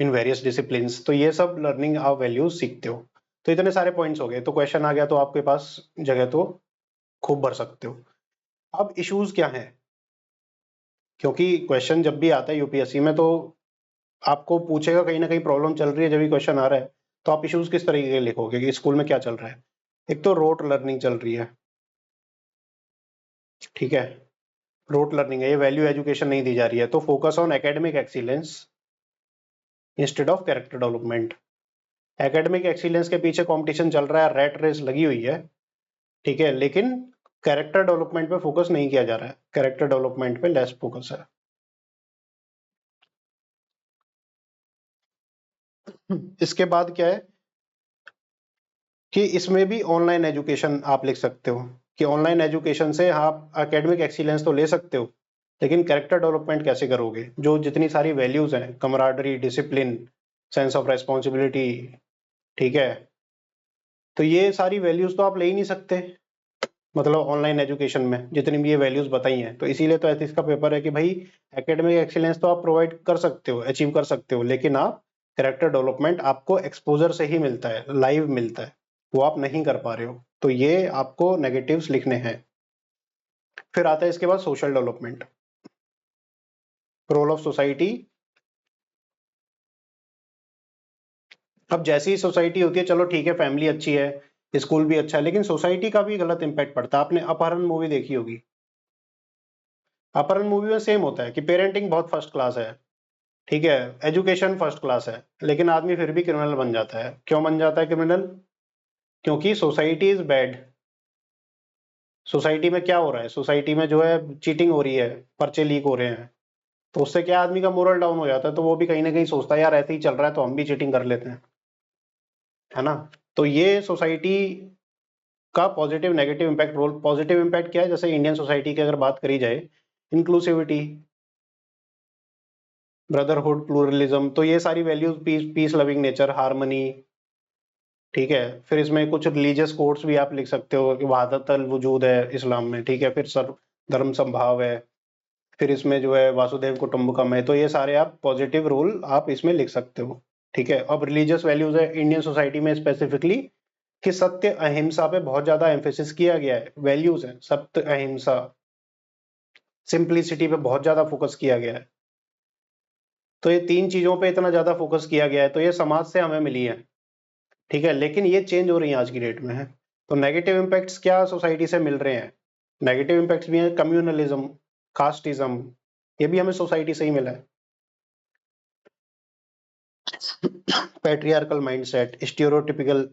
इन वेरियस डिसिप्लिन्स। तो ये सब लर्निंग आप वैल्यूज सीखते हो। तो इतने सारे पॉइंट्स हो गए, तो क्वेश्चन आ गया तो आपके पास जगह तो खूब भर सकते हो। अब इश्यूज क्या हैं, क्योंकि क्वेश्चन जब भी आता है यूपीएससी में तो आपको पूछेगा कहीं ना कहीं प्रॉब्लम चल रही है, जब भी क्वेश्चन आ रहा है तो आप इश्यूज किस तरीके के लिखोगे कि स्कूल में क्या चल रहा है। एक तो रोट लर्निंग चल रही है, ठीक है, रोट लर्निंग है, ये वैल्यू एजुकेशन नहीं दी जा रही है, तो focus on academic excellence instead of character development. Academic excellence के पीछे कंपटीशन चल रहा है, रैट रेस लगी हुई है, ठीक है, लेकिन कैरेक्टर डेवलपमेंट पे फोकस नहीं किया जा रहा है, कैरेक्टर डेवलपमेंट पे लेस फोकस है। इसके बाद क्या है कि इसमें भी ऑनलाइन एजुकेशन आप लिख सकते हो, कि ऑनलाइन एजुकेशन से आप एकेडमिक एक्सीलेंस तो ले सकते हो, लेकिन कैरेक्टर डेवलपमेंट कैसे करोगे, जो जितनी सारी वैल्यूज हैं, camaraderie, discipline, sense of responsibility, ठीक है, तो ये सारी वैल्यूज तो आप ले ही नहीं सकते, मतलब ऑनलाइन एजुकेशन में जितनी भी ये वैल्यूज बताई हैं। तो इसीलिए तो एथिक्स का पेपर है कि भाई एकेडमिक एक्सीलेंस तो आप प्रोवाइड कर सकते हो, अचीव कर सकते हो, लेकिन आप कैरेक्टर डेवलपमेंट आपको एक्सपोजर से ही मिलता है, लाइव मिलता है, वो आप नहीं कर पा रहे हो, तो ये आपको नेगेटिव्स लिखने हैं। फिर आता है इसके बाद social development, role of society. अब जैसी सोसाइटी होती है, चलो ठीक है, फैमिली अच्छी है, स्कूल भी अच्छा है, लेकिन सोसाइटी का भी गलत इंपैक्ट पड़ता है। आपने अपहरण मूवी देखी होगी, अपहरण मूवी में सेम होता है कि पेरेंटिंग बहुत फर्स्ट क्लास है, ठीक है, एजुकेशन फर्स्ट क्लास है, लेकिन आदमी फिर भी क्रिमिनल बन जाता है। क्यों बन जाता है क्रिमिनल? क्योंकि सोसाइटी इज बैड। सोसाइटी में क्या हो रहा है, सोसाइटी में जो है चीटिंग हो रही है, पर्चे लीक हो रहे हैं, तो उससे क्या आदमी का मोरल डाउन हो जाता है, तो वो भी कहीं ना कहीं सोचता है यार ऐसे ही चल रहा है तो हम भी चीटिंग कर लेते हैं, है ना। तो ये सोसाइटी का positive negative impact, role positive impact क्या है, जैसे इंडियन सोसाइटी की अगर बात करी जाए, इंक्लूसिविटी, ब्रदरहुड, प्लूरलिज्म, तो ये सारी values, peace peace loving nature, harmony, ठीक है। फिर इसमें कुछ रिलीजियस कोड्स भी आप लिख सकते हो कि वहादतल वजूद है इस्लाम में, ठीक है, फिर सर्व धर्म संभाव है, फिर इसमें जो है वासुदेव कुटुंबकम है, तो ये सारे आप पॉजिटिव रूल आप इसमें लिख सकते हो, ठीक है। अब रिलीजियस वैल्यूज है इंडियन सोसाइटी में स्पेसिफिकली कि सत्य अहिंसा पे बहुत ज्यादा एम्फेसिस किया गया है, वैल्यूज है सत्य अहिंसा, सिंप्लिसिटी पे बहुत ज्यादा फोकस किया गया है। तो ये तीन चीजों पे इतना ज्यादा फोकस किया गया है, तो ये समाज से हमें मिली है, ठीक है, लेकिन ये चेंज हो रही है आज की डेट में है। तो नेगेटिव इम्पैक्ट्स क्या सोसाइटी से मिल रहे हैं, नेगेटिव इम्पैक्ट्स भी हैं, कम्युनलिज्म, कास्टिज्म, ये भी हमें सोसाइटी से ही मिला है। पैट्रियार्कल माइंडसेट, स्टीरियोटिपिकल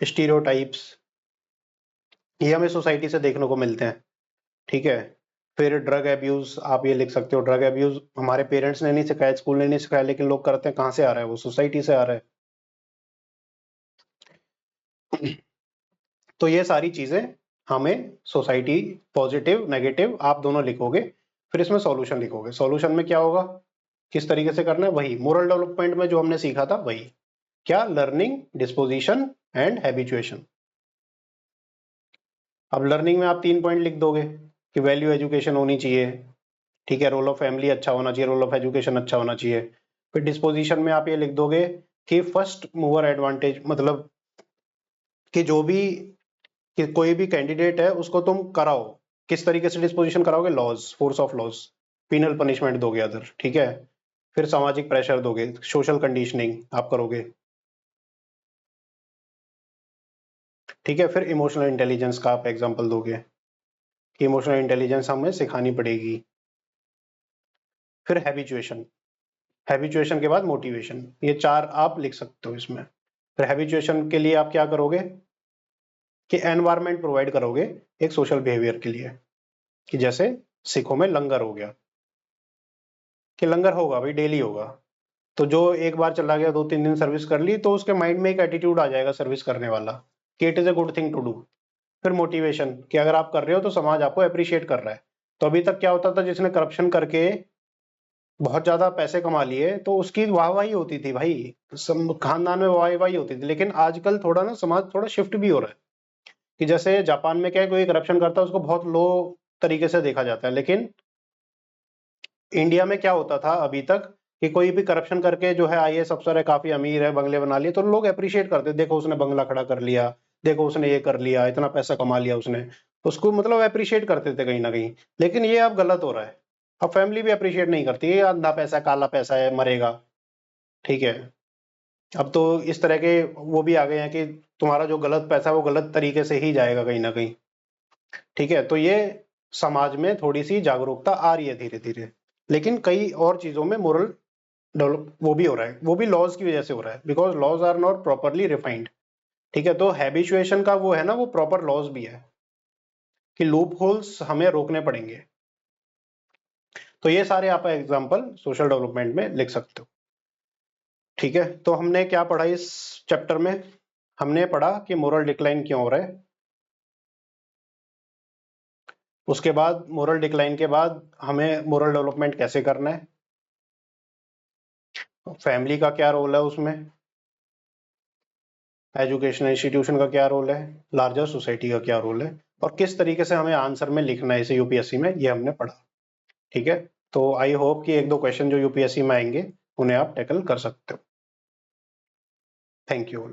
स्टीरियोटाइप्स, ये हमें सोसाइटी से देखने को मिलते हैं, ठीक है। फिर ड्रग एब्यूज, आप ये लिख सकते हो, ड्रग एब्यूज हमारे पेरेंट्स ने नहीं सिखाया, स्कूल ने नहीं सिखाया, लेकिन लोग करते हैं, कहाँ से आ रहा है, वो सोसाइटी से आ रहा है। तो ये सारी चीजें हमें सोसाइटी, पॉजिटिव नेगेटिव आप दोनों लिखोगे, फिर इसमें सॉल्यूशन लिखोगे। सॉल्यूशन में क्या होगा, किस तरीके से करना है, वही मोरल डेवलपमेंट में जो हमने सीखा था वही, क्या, लर्निंग, डिस्पोजिशन एंड हैबिचुएशन। अब लर्निंग में आप 3 पॉइंट लिख दोगे कि वैल्यू एजुकेशन होनी चाहिए, ठीक है, रोल ऑफ फैमिली अच्छा होना चाहिए, रोल ऑफ एजुकेशन अच्छा होना चाहिए। फिर डिस्पोजिशन में आप ये लिख दोगे कि फर्स्ट मूवर एडवांटेज, मतलब कि जो भी, कि कोई भी कैंडिडेट है उसको तुम कराओ, किस तरीके से डिस्पोजिशन कराओगे, laws, force of laws, penal punishment दोगे अदर, ठीक है। फिर सामाजिक प्रेशर दोगे, सोशल कंडीशनिंग आप करोगे, ठीक है। फिर इमोशनल इंटेलिजेंस का आप एग्जांपल दोगे कि इमोशनल इंटेलिजेंस हमें सिखानी पड़ेगी। फिर हैबिचुएशन, हैबिचुएशन के बाद मोटिवेशन, ये 4 आप लिख सकते हो इसमें। फिर हैबिचुएशन के लिए आप क्या करोगे कि एनवायरनमेंट प्रोवाइड करोगे एक सोशल बिहेवियर के लिए, कि जैसे सिखों में लंगर हो गया, कि लंगर होगा भाई, डेली होगा, तो जो एक बार चला गया 2-3 दिन सर्विस कर ली तो उसके माइंड में एक एटीट्यूड आ जाएगा सर्विस करने वाला कि it is a good thing to do. फिर मोटिवेशन कि अगर आप कर रहे हो तो समाज आपको अप्रिशिएट कर रहा है। तो अभी तक क्या होता था, जिसने करप्शन करके बहुत ज्यादा पैसे कमा लिए तो उसकी वाहवाही होती थी भाई, खानदान में वाहवाही होती थी। लेकिन आजकल थोड़ा ना समाज थोड़ा शिफ्ट भी हो रहा है कि जैसे जापान में क्या है, कोई करप्शन करता है उसको बहुत लो तरीके से देखा जाता है, लेकिन इंडिया में क्या होता था अभी तक कि कोई भी करप्शन करके जो है आईएएस अफसर है, काफी अमीर है, बंगले बना लिए, तो लोग अप्रिशिएट करते, देखो उसने बंगला खड़ा कर लिया, देखो उसने ये कर लिया, इतना पैसा कमा लिया उसने, उसको मतलब अप्रिशिएट करते थे कहीं ना कहीं। लेकिन ये अब गलत हो रहा है, अब फैमिली भी अप्रिशिएट नहीं करती, ये अंधा पैसा काला पैसा है, मरेगा। ठीक है, अब तो इस तरह के वो भी आ गए हैं कि तुम्हारा जो गलत पैसा है वो गलत तरीके से ही जाएगा कहीं ना कहीं। ठीक है, तो ये समाज में थोड़ी सी जागरूकता आ रही है धीरे धीरे। लेकिन कई और चीजों में मोरल डेवलप वो भी हो रहा है, वो भी लॉज की वजह से हो रहा है, because laws are not properly refined. ठीक है, तो हैबिचुएशन का वो है ना, वो प्रॉपर लॉज भी है कि लूप होल्स हमें रोकने पड़ेंगे। तो ये सारे आप एग्जांपल सोशल डेवलपमेंट में लिख सकते हो। ठीक है, तो हमने क्या पढ़ा इस चैप्टर में? हमने पढ़ा कि मोरल डिक्लाइन क्यों हो रहा है, उसके बाद मोरल डिक्लाइन के बाद हमें मोरल डेवलपमेंट कैसे करना है, फैमिली का क्या रोल है उसमें, एजुकेशन इंस्टीट्यूशन का क्या रोल है, लार्जर सोसाइटी का क्या रोल है, और किस तरीके से हमें आंसर में लिखना है इसे यूपीएससी में, ये हमने पढ़ा। ठीक है, तो आई होप कि एक दो क्वेश्चन जो यूपीएससी में आएंगे उन्हें आप टैकल कर सकते हो। Thank you.